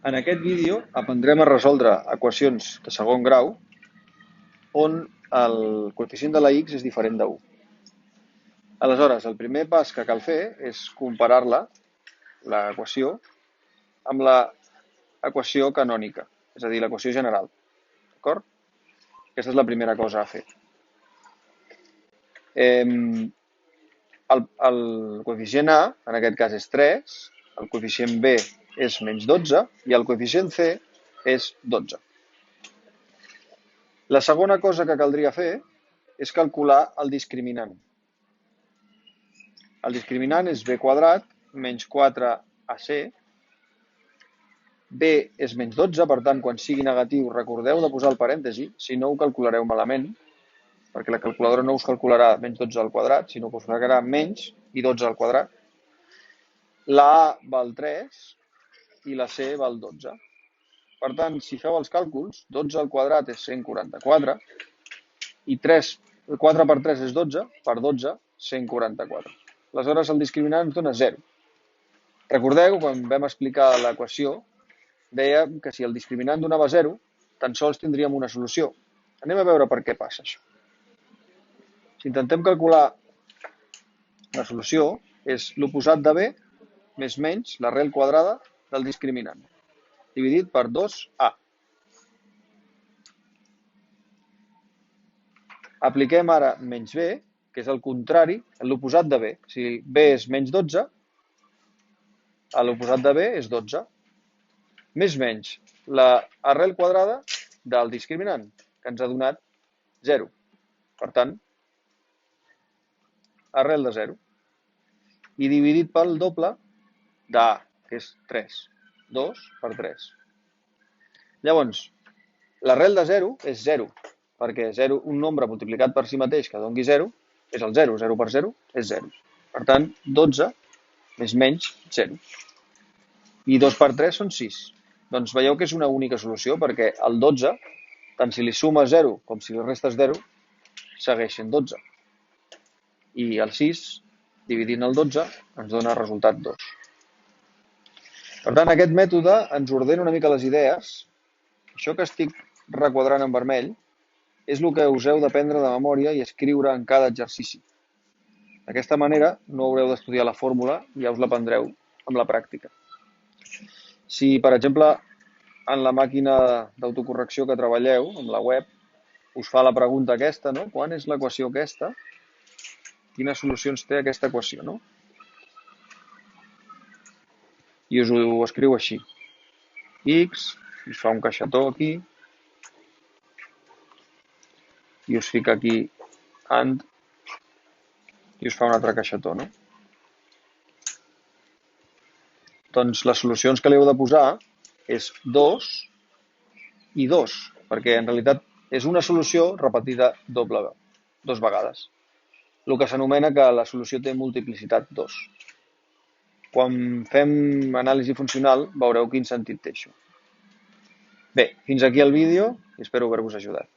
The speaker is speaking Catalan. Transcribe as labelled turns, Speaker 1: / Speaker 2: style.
Speaker 1: En aquest vídeo aprendrem a resoldre equacions de segon grau on el coeficient de la x és diferent de 1. Aleshores, el primer pas que cal fer és comparar-la, l'equació, amb l'equació canònica, és a dir, l'equació general. D'acord? Aquesta és la primera cosa a fer. El coeficient A, en aquest cas, és 3, el coeficient B és menys 12 i el coeficient C és 12. La segona cosa que caldria fer és calcular el discriminant. El discriminant és b quadrat menys 4ac. B és menys 12, per tant, quan sigui negatiu, recordeu de posar el parèntesi, si no ho calculareu malament, perquè la calculadora no us calcularà menys 12 al quadrat, sinó que us farà menys i 12 al quadrat. La A val 3 i la C val 12. Per tant, si feu els càlculs, 12 al quadrat és 144 i 4 per 3 és 12, per 12, 144. Aleshores, el discriminant ens dona 0. Recordeu, quan vam explicar l'equació, dèiem que si el discriminant donava 0, tan sols tindríem una solució. Anem a veure per què passa això. Si intentem calcular la solució, és l'oposat de b més menys l'arrel quadrada del discriminant, dividit per 2a. Apliquem ara menys b, que és el contrari, l'oposat de b. Si b és menys 12, l'oposat de b és 12. Més menys l'arrel quadrada del discriminant, que ens ha donat 0. Per tant, arrel de 0. I dividit pel doble d'A, que és 3. 2 per 3. Llavors, l'arrel de 0 és 0, perquè 0, un nombre multiplicat per si mateix que doni 0 és el 0. 0 per 0 és 0. Per tant, 12 més menys 0. I 2 per 3 són 6. Doncs veieu que és una única solució, perquè el 12, tant si li sumes 0 com si li restes 0, segueix sent 12. I el 6, dividint el 12, ens dona el resultat 2. Per tant, aquest mètode ens ordena una mica les idees. Això que estic requadrant en vermell és el que us heu d'aprendre de memòria i escriure en cada exercici. D'aquesta manera no haureu d'estudiar la fórmula i ja us l'aprendreu amb la pràctica. Si, per exemple, en la màquina d'autocorrecció que treballeu, amb la web, us fa la pregunta aquesta, no? Quan és l'equació aquesta? Quines solucions té aquesta equació, no? I us ho escriu així. X, us fa un caixetó aquí, i us fica aquí and, i us fa un altre caixetó, no? Doncs les solucions que li heu de posar és 2 i 2, perquè en realitat és una solució repetida dues vegades. El que s'anomena que la solució té multiplicitat 2. Quan fem anàlisi funcional veureu quin sentit té això. Bé, fins aquí el vídeo i espero haver-vos ajudat.